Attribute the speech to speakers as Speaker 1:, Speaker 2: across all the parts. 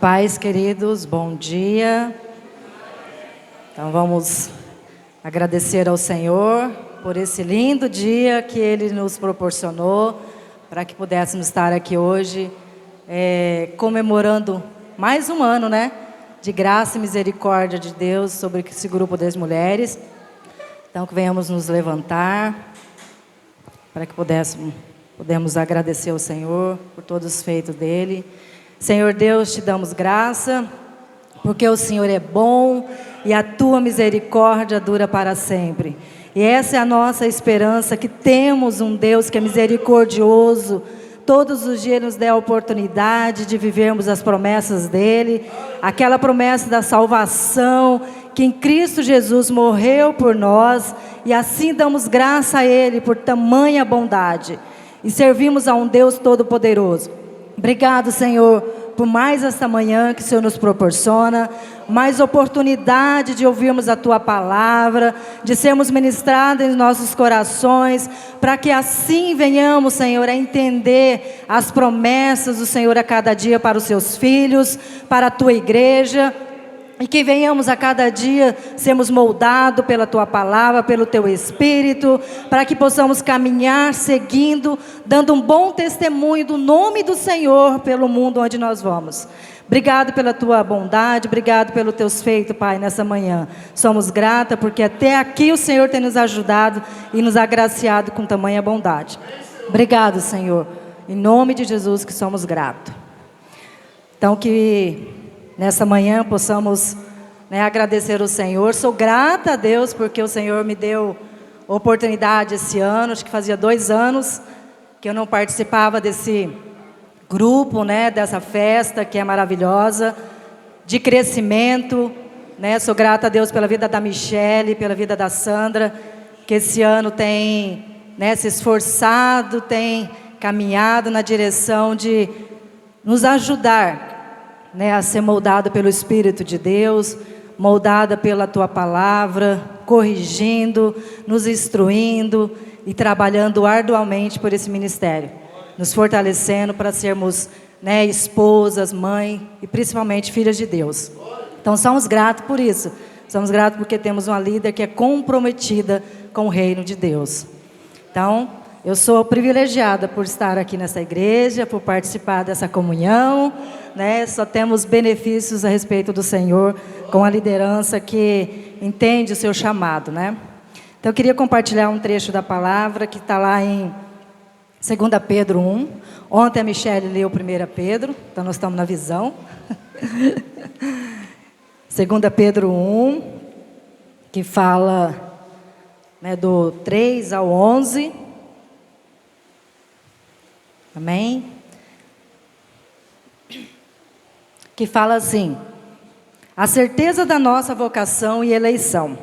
Speaker 1: paz, queridos, bom dia. Então vamos agradecer ao Senhor por esse lindo dia que Ele nos proporcionou, para que pudéssemos estar aqui hoje, comemorando mais um ano, de graça e misericórdia de Deus sobre esse grupo das mulheres. Então que venhamos nos levantar, para que pudéssemos agradecer ao Senhor por todos os feitos dEle. Senhor Deus, te damos graça, porque o Senhor é bom e a tua misericórdia dura para sempre. E essa é a nossa esperança, que temos um Deus que é misericordioso, todos os dias nos dá a oportunidade de vivermos as promessas dEle, aquela promessa da salvação, que em Cristo Jesus morreu por nós, e assim damos graça a Ele por tamanha bondade, e servimos a um Deus todo-poderoso. Obrigado, Senhor, por mais esta manhã que o Senhor nos proporciona, mais oportunidade de ouvirmos a Tua palavra, de sermos ministrados em nossos corações, para que assim venhamos, Senhor, a entender as promessas do Senhor a cada dia para os Seus filhos, para a Tua igreja. E que venhamos a cada dia sermos moldados pela Tua palavra, pelo Teu Espírito, para que possamos caminhar seguindo, dando um bom testemunho do nome do Senhor pelo mundo onde nós vamos. Obrigado pela Tua bondade, obrigado pelos Teus feitos, Pai, nessa manhã. Somos gratas porque até aqui o Senhor tem nos ajudado e nos agraciado com tamanha bondade. Obrigado, Senhor, em nome de Jesus que somos gratos. Então que nessa manhã possamos agradecer ao Senhor. Sou grata a Deus porque o Senhor me deu oportunidade esse ano. Acho que fazia 2 anos que eu não participava desse grupo, dessa festa que é maravilhosa, de crescimento. Sou grata a Deus pela vida da Michele, pela vida da Sandra, que esse ano tem se esforçado, tem caminhado na direção de nos ajudar a ser moldado pelo Espírito de Deus, moldada pela Tua palavra, corrigindo, nos instruindo e trabalhando arduamente por esse ministério, nos fortalecendo para sermos esposas, mãe e principalmente filhas de Deus. Então somos gratos por isso, somos gratos porque temos uma líder que é comprometida com o reino de Deus. Então eu sou privilegiada por estar aqui nessa igreja, por participar dessa comunhão, Só temos benefícios a respeito do Senhor, com a liderança que entende o seu chamado, Então eu queria compartilhar um trecho da palavra que está lá em 2 Pedro 1. Ontem a Michele leu 1 Pedro, então nós estamos na visão. 2 Pedro 1, que fala do 3 ao 11. Amém? Que fala assim: a certeza da nossa vocação e eleição.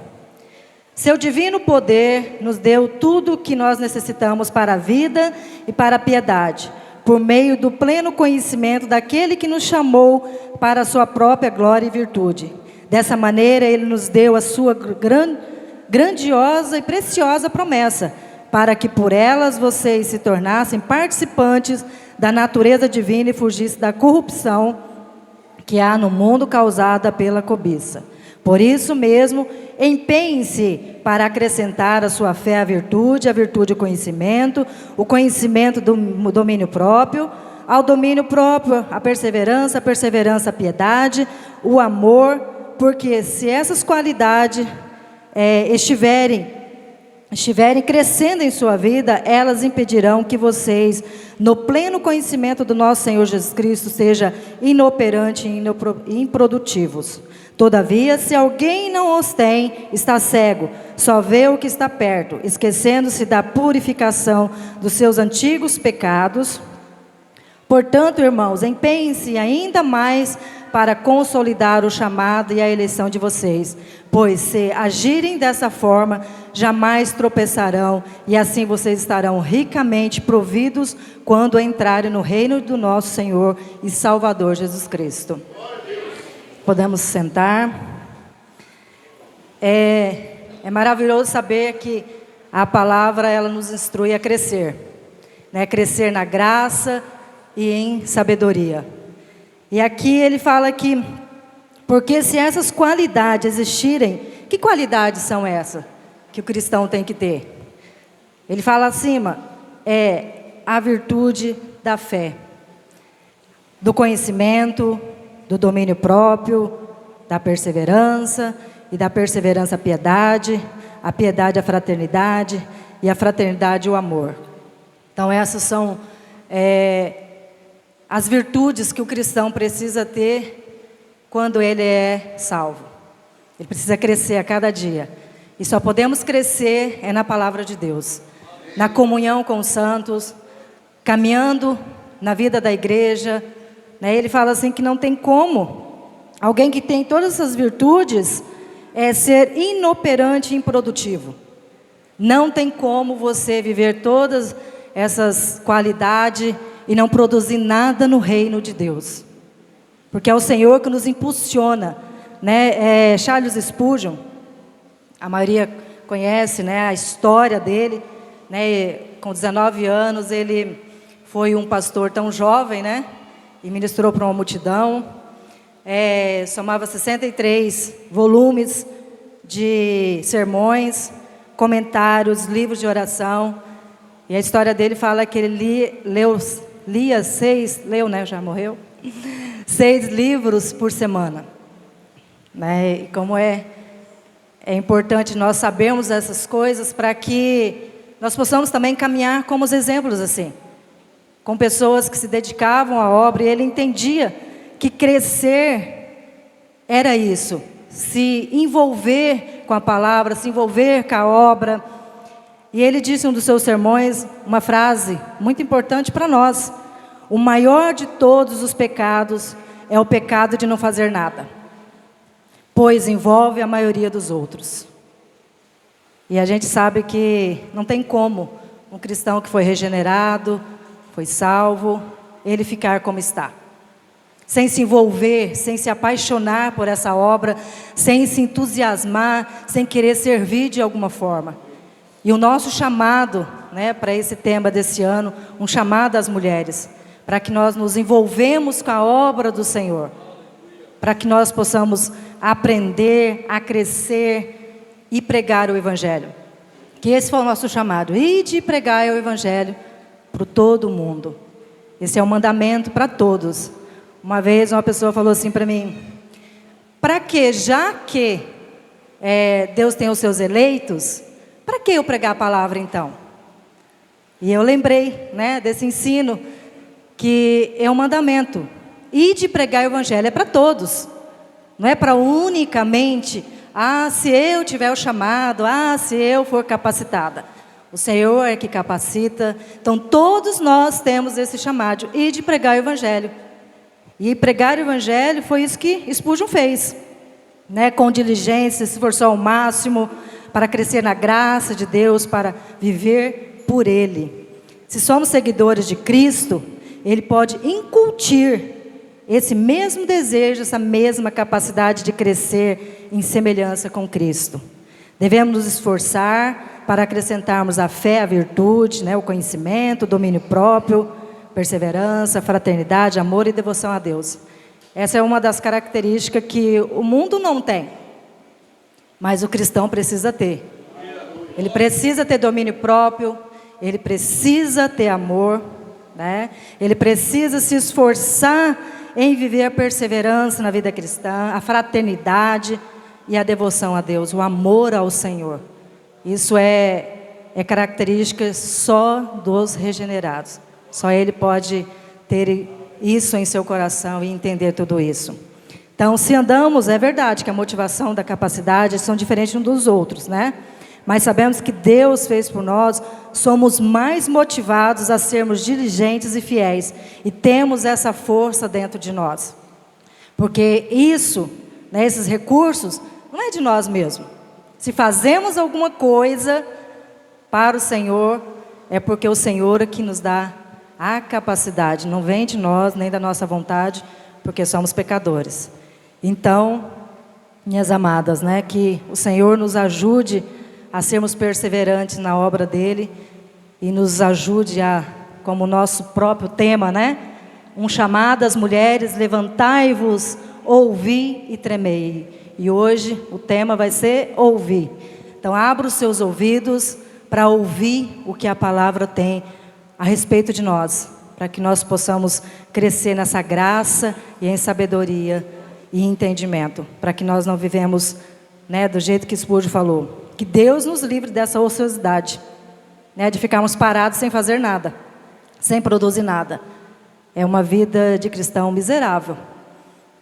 Speaker 1: Seu divino poder nos deu tudo o que nós necessitamos para a vida e para a piedade, por meio do pleno conhecimento daquele que nos chamou para a sua própria glória e virtude. Dessa maneira, Ele nos deu a sua grandiosa e preciosa promessa, para que por elas vocês se tornassem participantes da natureza divina e fugissem da corrupção que há no mundo causada pela cobiça. Por isso mesmo, empenhem-se para acrescentar à sua fé a virtude o conhecimento do domínio próprio, ao domínio próprio a perseverança a piedade, o amor, porque se essas qualidades estiverem crescendo em sua vida, elas impedirão que vocês, no pleno conhecimento do nosso Senhor Jesus Cristo, sejam inoperantes e improdutivos. Todavia, se alguém não os tem, está cego, só vê o que está perto, esquecendo-se da purificação dos seus antigos pecados. Portanto, irmãos, empenhem-se ainda mais para consolidar o chamado e a eleição de vocês, pois se agirem dessa forma, jamais tropeçarão, e assim vocês estarão ricamente providos quando entrarem no reino do nosso Senhor e Salvador Jesus Cristo. Podemos sentar. É maravilhoso saber que a palavra ela nos instrui a crescer, crescer na graça e em sabedoria. E aqui ele fala que, porque se essas qualidades existirem, que qualidades são essas que o cristão tem que ter? Ele fala acima, a virtude da fé, do conhecimento, do domínio próprio, da perseverança, e da perseverança a piedade a fraternidade, e a fraternidade o amor. Então essas são as virtudes que o cristão precisa ter quando ele é salvo. Ele precisa crescer a cada dia. E só podemos crescer na palavra de Deus, na comunhão com os santos, caminhando na vida da igreja. Ele fala assim que não tem como alguém que tem todas essas virtudes ser inoperante e improdutivo. Não tem como você viver todas essas qualidades e não produzir nada no reino de Deus. Porque é o Senhor que nos impulsiona. Charles Spurgeon, a maioria conhece a história dele. Com 19 anos ele foi um pastor tão jovem, e ministrou para uma multidão. Somava 63 volumes de sermões, comentários, livros de oração. E a história dele fala que ele lia 6 livros por semana. E como é importante nós sabermos essas coisas para que nós possamos também caminhar como os exemplos assim, com pessoas que se dedicavam à obra, e ele entendia que crescer era isso, se envolver com a palavra, se envolver com a obra. E ele disse em um dos seus sermões uma frase muito importante para nós: o maior de todos os pecados é o pecado de não fazer nada, pois envolve a maioria dos outros. E a gente sabe que não tem como um cristão que foi regenerado, foi salvo, ele ficar como está, sem se envolver, sem se apaixonar por essa obra, sem se entusiasmar, sem querer servir de alguma forma. E o nosso chamado, para esse tema desse ano, um chamado às mulheres, para que nós nos envolvemos com a obra do Senhor, para que nós possamos aprender a crescer e pregar o Evangelho. Que esse foi o nosso chamado, ide e pregar o Evangelho para todo mundo. Esse é um mandamento para todos. Uma vez uma pessoa falou assim para mim: para que, já que Deus tem os seus eleitos, para que eu pregar a palavra então? E eu lembrei desse ensino, que é um mandamento. Ide pregar o Evangelho, é para todos. Não é para unicamente, se eu tiver o chamado, se eu for capacitada. O Senhor é que capacita. Então todos nós temos esse chamado, ide pregar o Evangelho. E pregar o Evangelho foi isso que Spurgeon fez, com diligência, se esforçou ao máximo para crescer na graça de Deus, para viver por Ele. Se somos seguidores de Cristo, Ele pode incutir esse mesmo desejo, essa mesma capacidade de crescer em semelhança com Cristo. Devemos nos esforçar para acrescentarmos a fé, a virtude, o conhecimento, o domínio próprio, perseverança, fraternidade, amor e devoção a Deus. Essa é uma das características que o mundo não tem, mas o cristão precisa ter. Ele precisa ter domínio próprio, ele precisa ter amor, ele precisa se esforçar em viver a perseverança na vida cristã, a fraternidade e a devoção a Deus, o amor ao Senhor. Isso é característica só dos regenerados. Só ele pode ter isso em seu coração e entender tudo isso. Então, se andamos, é verdade que a motivação da capacidade são diferentes uns dos outros, Mas sabemos que Deus fez por nós, somos mais motivados a sermos diligentes e fiéis. E temos essa força dentro de nós. Porque isso, esses recursos, não é de nós mesmos. Se fazemos alguma coisa para o Senhor, é porque o Senhor é que nos dá a capacidade. Não vem de nós, nem da nossa vontade, porque somos pecadores. Então, minhas amadas, que o Senhor nos ajude a sermos perseverantes na obra dele e nos ajude a, como o nosso próprio tema, Um chamado às mulheres: levantai-vos, ouvi e tremei. E hoje o tema vai ser ouvir. Então abra os seus ouvidos para ouvir o que a palavra tem a respeito de nós, para que nós possamos crescer nessa graça e em sabedoria e entendimento, para que nós não vivemos, né, do jeito que Spurgeon falou. Que Deus nos livre dessa ociosidade, né, de ficarmos parados sem fazer nada, sem produzir nada. É uma vida de cristão miserável.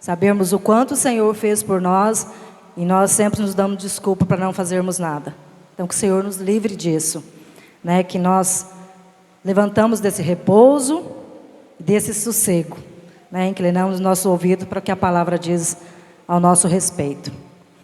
Speaker 1: Sabermos o quanto o Senhor fez por nós e nós sempre nos damos desculpa para não fazermos nada. Então que o Senhor nos livre disso, né, que nós levantamos desse repouso, desse sossego, né, inclinamos o nosso ouvido para o que a palavra diz ao nosso respeito.